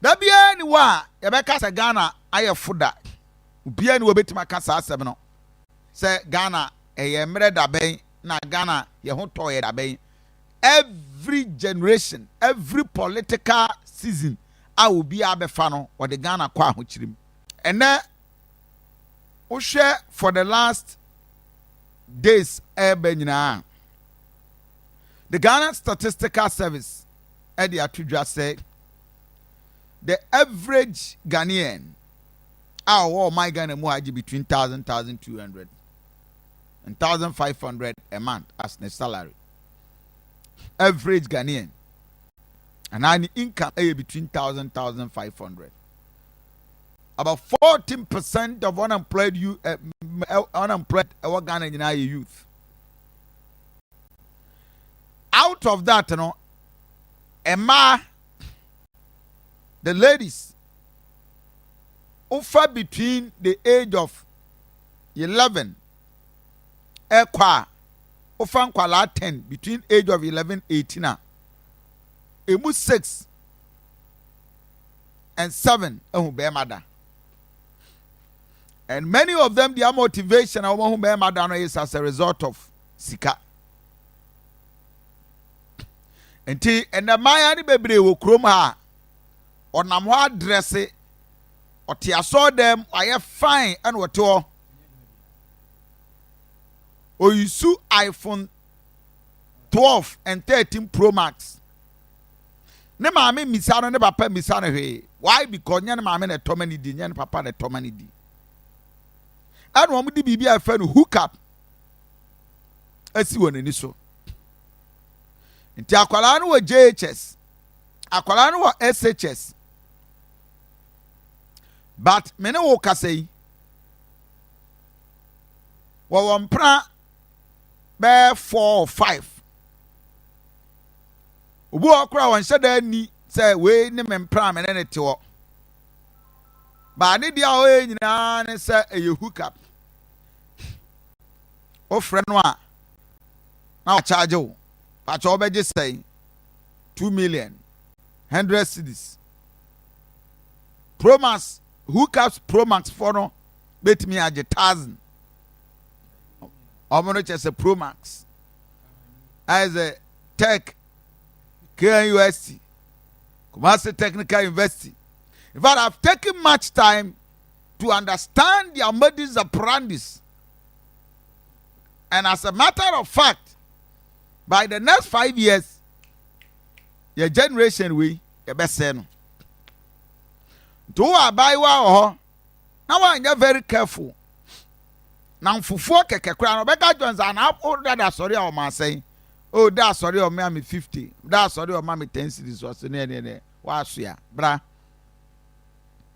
da bia ni wa ye be kasa Ghana aye foda bia ni wo betima kasa asem no se Ghana eye mre da ben na Ghana ye ho to ye da ben. Every generation, every political season a will be abefa no or the Ghana kwa ho chirim. And then we share for the last days the Ghana Statistical Service at the Atudra said the average Ghanaian our my Ghana muhaji between 1,200 and 1,500 a month as the salary. Average Ghanaian and any income between 1,500. About 14% of unemployed Ghanaian youth. Out of that, Emma, the ladies, offer between the age of 11, offer kwala 10 between age of 11 18 emu 6 and 7 be mother. And many of them their motivation be mother is as a result of sika. And the maya ni bebre wo krom ha onam ho address or tia saw them I fine and what to or you sue iPhone 12 and 13 Pro Max. Ne maame misano ne papa misano he. Why? Because nyan maame ne tomani di, nyan papa ne tomani di. And wo di bibi afa no ho0k-up. Asi woni ni so. Nti akwala no wo JHS. Akwala no wo SHS. But me ne wo kasei. Wo mpra be 4 or 5. Obu okra won hyeda ni say we ne mempra me ne te wo. Ba ne dia o nyina ne say e ho0k-up. O frɛ no a na o charge o. Pa cho be say 2 million 100 cedis. Pro Max ho0k-up Pro Max for no bet me age 1,000. Omono chese Pro Max as a tech KUST Kumasi Technical University. In fact, I've taken much time to understand their modus operandi. And as a matter of fact, by the next 5 years, your generation will be best. To buy wow, now I'm very careful. Now fufu keke kra no beka Jones and up that sorry o man say oh that sorry o me 50 that sorry o me 10 cedis was ne wa so ya bra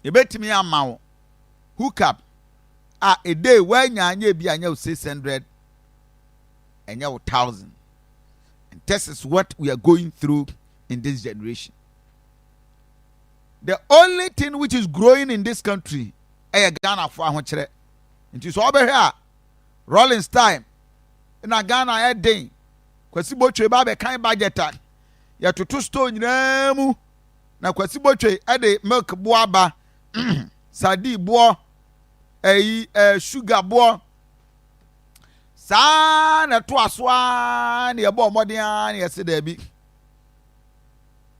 e betimi ama wo ho0k-up a day when anya bi anya 600 anya 1,000. And this is what we are going through in this generation. The only thing which is growing in this country is Ghana for ahochere. Nti so over here Rollins time na Ghana day kwasi botwe ba be kan budget ya toto store nyina mu na kwasi botwe de milk bo aba sadi bo sugar bo sa na to asoa na ye bo modern na ye se da bi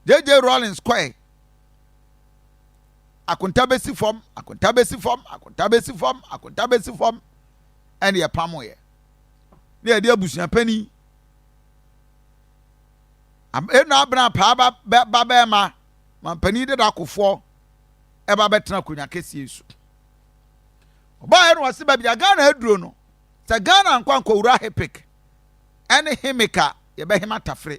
JJ Rollins square akuntabesi form and your pamoye. Near dear Bushna Penny. I'm not bra babema, my penny that I could for ever better could not kiss you. By was baby a Ghana drono. Sagana and Quanko Rahepik. Any himika, ye behemata free.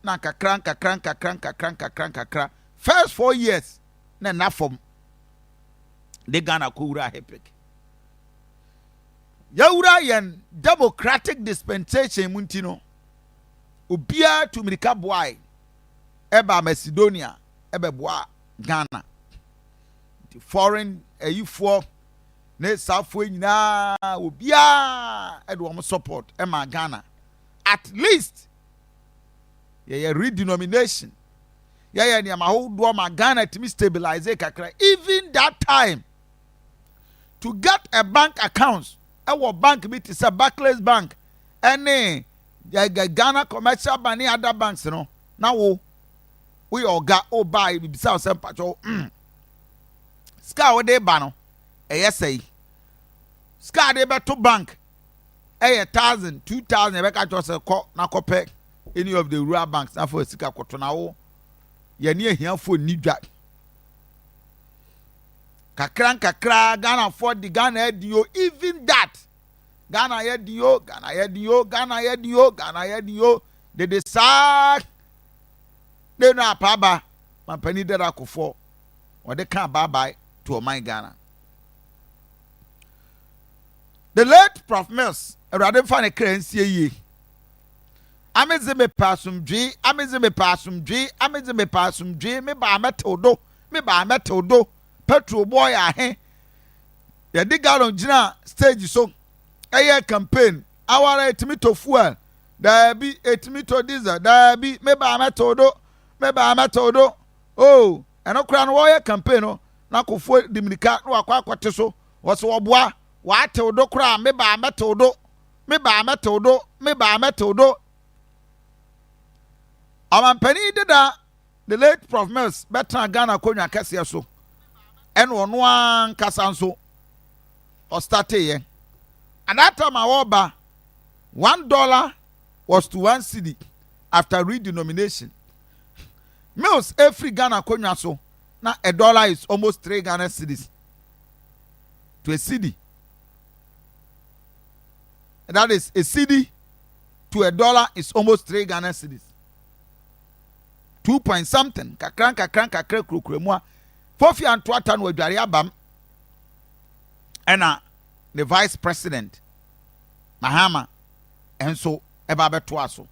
Nanka cranka. First 4 years, na nafom de Ghana kura hepek. Yaura yen democratic dispensation muntino. Ubia to Mirika boy, eba Macedonia, ebe boa Ghana. The foreign for ne Southway na ubia edwom support ema Ghana. At least ye redenomination. yeah ni ho do ma Ghana to stabilize kakra. Even that time, to get a bank account, our bank be to say Barclays Bank, any Ghana Commercial Bank, other banks, you know. Now we all got buy be some patcho. Ska de bano, say. Ska de to bank, 1,000, 2,000, I catch us a call, na copy any of the rural banks, now for Sika Cotonao. Ye near here for Nidra. Kakra, Ghana for the Ghana Edio, even that. Ghana Edio, they decide they know Paba, my penny that I could for, or they can't buy to my Ghana. The late Prof. Mills, a rather funny currency ye. Ameze me pasum dwi, me ba metodo, petrol boy ahe. Ya diga on jina stage so. Eye campaign, awara etimi fuel, da bi etimi to diesel, da bi me ba metodo. Oh, eno kra no wo campaign no, na kofo dimnika no akwa akwate so, wo so oboa, wa teodo kra me ba metodo. Amampani dida the late Prof. Mills better Ghana konya kese so and ono an kasa nso or start here. And that time our $1 was to 1 cedi after redenomination. Mills every Ghana konya so now $1 is almost 3 Ghana cedis to a cedi. And that is a cedi to $1 is almost 3 Ghana cedis. 2 point something kakra kukremua Kofi Asante no adware abam ena the vice president Mahama enso eba beto aso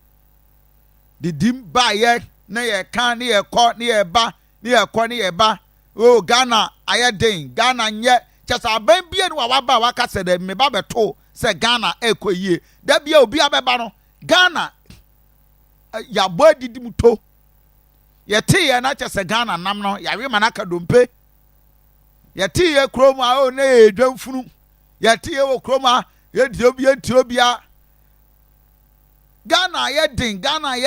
didim ba ye na ye kan ne ye kɔ ne ye ba oh Ghana ayeden Ghana nye chesa aban bie no waba waka se de me ba beto se Ghana ekoyie da bia obi abeba no Ghana ya bo didim to yeti ye na chese Ghana nam no yawe manaka dompe yeti ye kroma o na edwamfunu yeti ye wo kroma ye diobia Ghana ye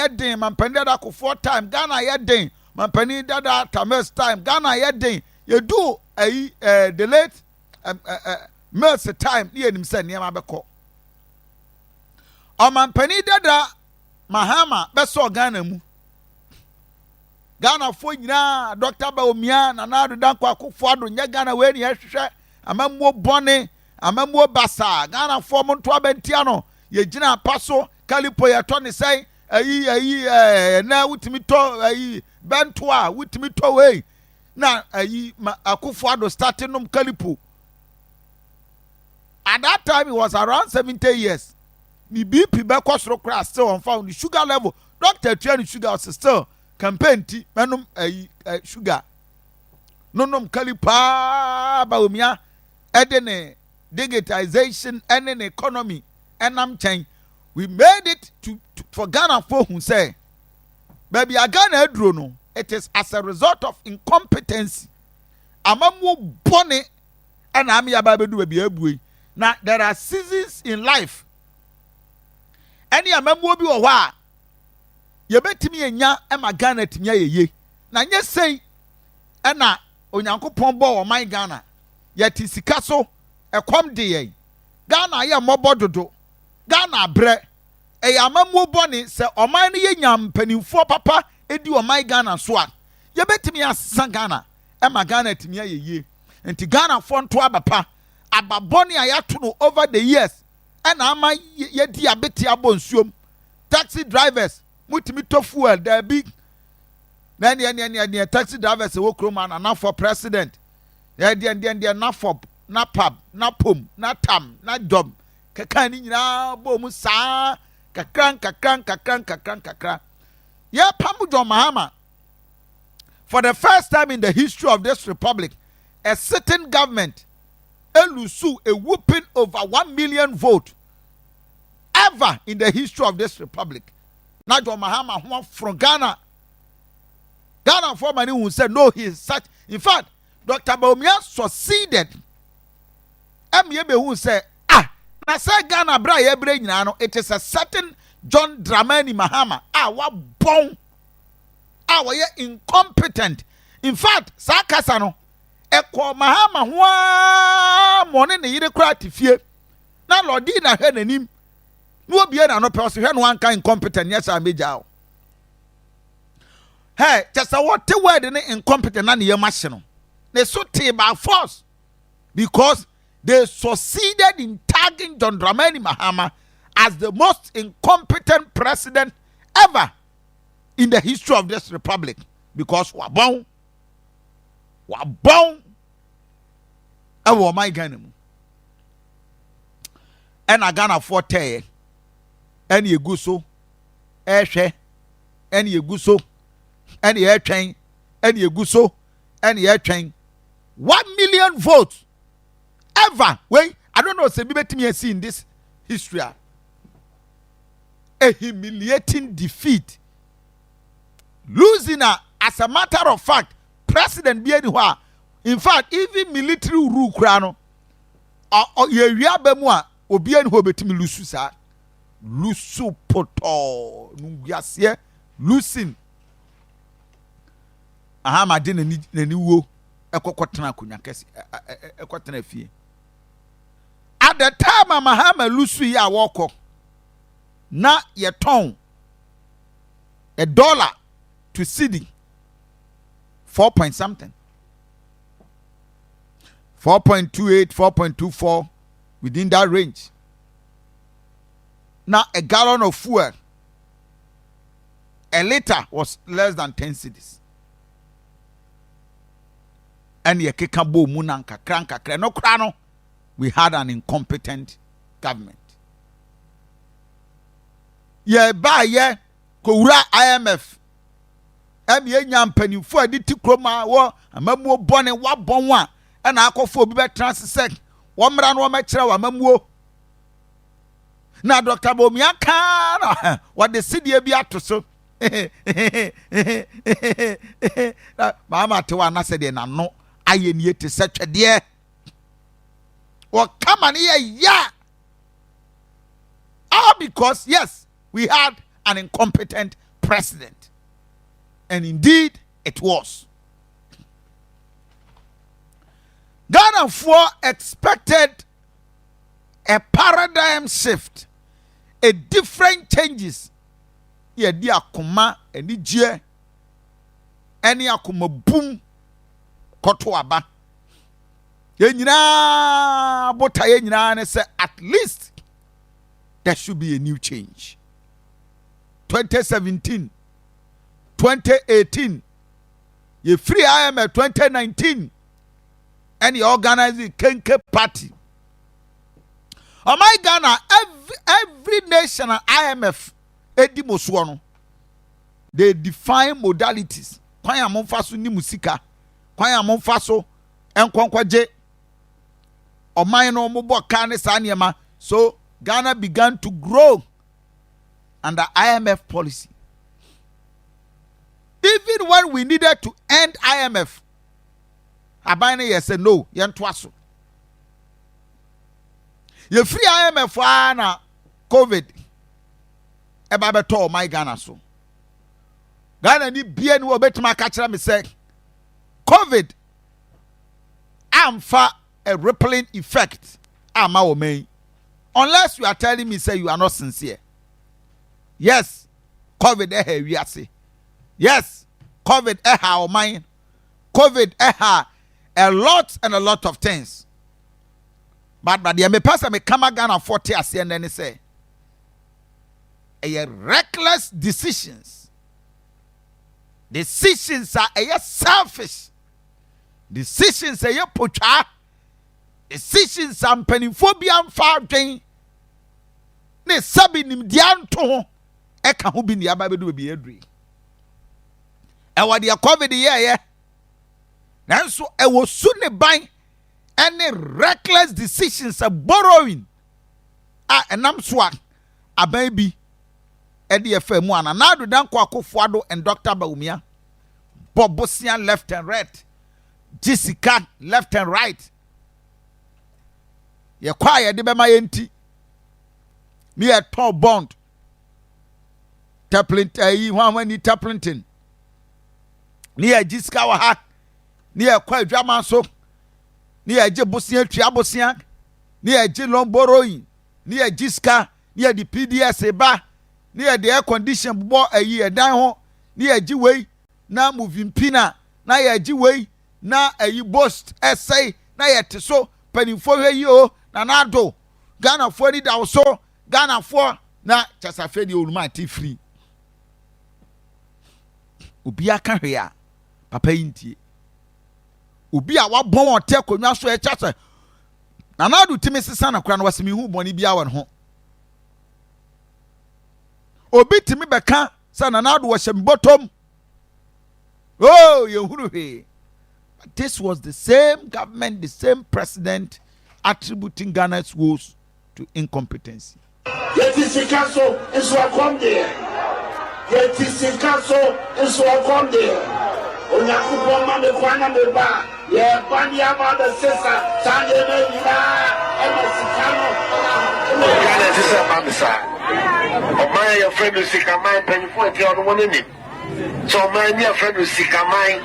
den mampende da ko 4 time Ghana ye den mampani dada tames time Ghana ye den ye do the late Mills time ye nim se niam abekɔ o mampani dada Mahama beso Ghana mu Ghana fo nyina Dr. Baomia na na do kwa akufo ado nya Ghana we ne hwehwe amammo bone amammo basa Ghana fo mo nto abentia no ye gina paso kalipo ye to ne sai na wutimi to bento a wutimi to we na akufo ado starting num kalipo. At that time he was around 70 years. The BP be kwasro kra still on found the sugar level. Dr. Tiani sugar was still campaign ti manum sugar nonom kalipa Baomia edene digitization and an economy enam chen we made it to for Ghana for who say baby a Ghana edro no it is as a result of incompetency amamu bone and am ya babedu baby abue now there are seasons in life any amamu obi wo hwa ye betimi enya ema Ghana timya yeye na nye sei ena onyankopon bo wo man Ghana ye ti sika so ekom de ye Ghana ye mobo dodo Ghana bre e ya mamu boni se oman ne ye nyam panimfo papa edi oman Ghana so a ye betimi asesa Ghana ema Ghana timya yeye enti Ghana fo nto abapa ababoni ayato no over the years ena ama ye di abeti abonsuom taxi drivers mutimi to fuel there big na taxi drivers wo kroma na for president ya dia na for na pub na pom na tam na job kaka ni nyina bo mu sa kakran ya pamu John Mahama for the first time in the history of this republic a sitting government elusu a whooping over 1 million vote ever in the history of this republic. Na John Mahama from Ghana Ghana for many who said no, he is such. In fact, Dr. Bawumia succeeded. Emiebe who said, na say Ghana bra ye bre nyina no, it is a certain John Dramani Mahama. Wa bon. Wa incompetent. In fact, sakasa no ekwo Mahama ho money ne yire kra tifie. Na lodi na hwe nanim. No obi na no pe so hwe no anka incompetent yes ameja. Hey, just a what word in incompetent na ne machine no. They so by force because they succeeded in tagging John Dramani Mahama as the most incompetent president ever in the history of this republic because wabon ewo my Ghana mu ena Ghana for tey ene egu so ehwe ene egu so ene etwen ene egu so ene etwen 1 million votes ever. Wait, I don't know. Say, me see in this history a humiliating defeat, losing as a matter of fact, President Bienwa. In fact, even military rule krano ye bemwa obienwa betimi lusu sa lusu poto nungiasie losing aha ma de nani wo ekokotena akunya kesi ekotena fie. At the time Mahama lusu ya woko na ye ton $1 to cedi 4 point something 4.28 4.24 within that range. Now a gallon of fuel, a liter was less than 10 cedis. And ye kekabo munanka kranka no krano, we had an incompetent government. Ye ba ye kowura IMF. Ye nyam panimfo aditi kroma wo amamuo bone wa bon wa na akofo obi be transect wo mra no ma kire wa amamuo. Na Dr. Bawumia kan what the city bi atoso. Mama te wa na se de na no aye nie te se twede. Or come and yeah. All because yes, we had an incompetent president. And indeed it was. Ghana for expected a paradigm shift, a different changes. Yeah, di akuma eni je eni akuma boom koto aba. Ye nyina bota ye nyina ne say at least there should be a new change. 2017, 2018, ye free IMF 2019, and you organize the Kenke party. Oh my Ghana, every nation and IMF, edi moswono, they define modalities. Kwanya monfaso ni musika, kwanya monfaso enkwankwaje. So Ghana began to grow under IMF policy. Even when we needed to end IMF, Abane said no, yentwaso. You free IMF na COVID. Eba beto my Ghana so. Ghana ni bien wo betima ka kire me say COVID amfa a rippling effect ama wo man. Unless you are telling me say you are not sincere. Yes, COVID we are say. Yes, COVID o man. COVID a lot and a lot of things. But the me person me come Ghana 40 as and then say a reckless decisions. Decisions are a selfish. Decisions are pocha. Decisions are penifobia and far drain. Ne sabi nim dianto eka ho bi ni ababedu bi adri. E wa de COVID ye. Nanso e wo su ne ban any reckless decisions are borrowing. Enam so a baby e de efemu ana na do dan kwa Akufo-Addo and Dr. Bawumia Bobosian left and right. Jessica left and right. Ye quiet de be my enti. Me a tall bond. Taplint when you taplinting. Near Jessica wa ha. Near quiet drama so. Near Jebosian Triabosian. Near Jilon borrowing. Near Jessica. Near the PDS eba. Near the air condition bo a year down. Near Jiway. Na moving pina. Na ya Jiway. Na a boast essay. Na ya so. Penny for you. Na nado. Ghana 40 da so. Ghana 4 na chasafedi olumati free. Obi aka hwe a papa yintie. Obi a wabon ote konwa so e chase. Na nado timi sesa na kra na wasemi hu boni bia won ho. Obi timi beka sa na nado wasem bottom. Oh, you huru he. This was the same government, the same president attributing Ghana's woes to incompetency. Yet is a council and so I come there. Yet is a council and so I come there. Onakupo mame kwana meba. Ye banya mother sister. Sanye meba. Emesikano. Ghana is a mamisa. O my your friend is sick of mine. Penny for it on one in it. So my near friend is sick of mine.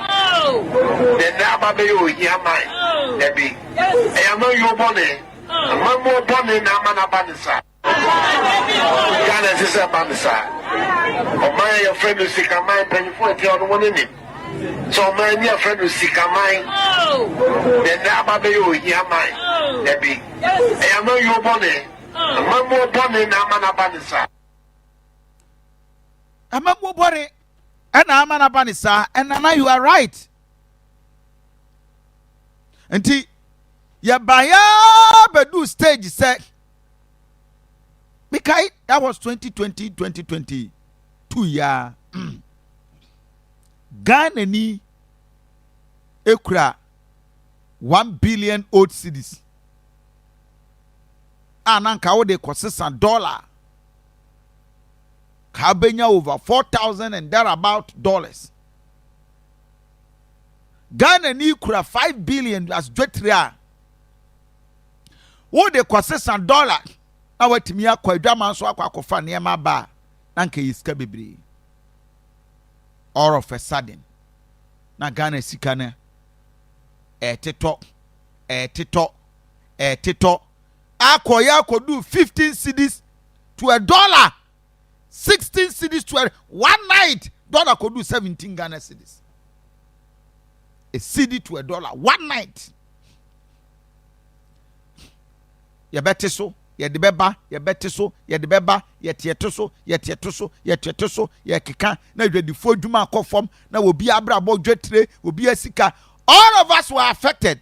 Then Naba be you hear mine. Debbie. I am not your bonnet. I'm more bonnet than Manabanisa. Ghana is a mamisa. O my your friend is sick of mine. Penny for it on one in it. So my near friend is sick of mine. Then Naba be you hear mine. Debbie. I am not your bonnet. I'm more bonnet than Manabanisa. I'm not more bonnet. And I'm an abanisa, and now you are right. And ya baya bedu stage said, Mikai, that was 2020, 2 Ghana ni ekura 1 billion old cedis. Ananka wo de consistent dollar. Kabenya over 4,000 and thereabout dollars. Ghana ni kura 5 billion as dwetria. Wo de consistent dollar. Na watimi akwa adwaman so akwa akofa niema ba na nka yiska bebre. All of a sudden na Ghana sika na etito akoya akodu 15 cedis to $1. 16 cedis to one night. Dollar could do 17 Ghana cedis. A cedi to $1 one night. You better so. You the beba. You better so. You the beba. You tietoso. You tietoso. You tietoso. You kika. Now you the 4 juma conform. Now will be abra bo jetre. Will be a sika. All of us were affected.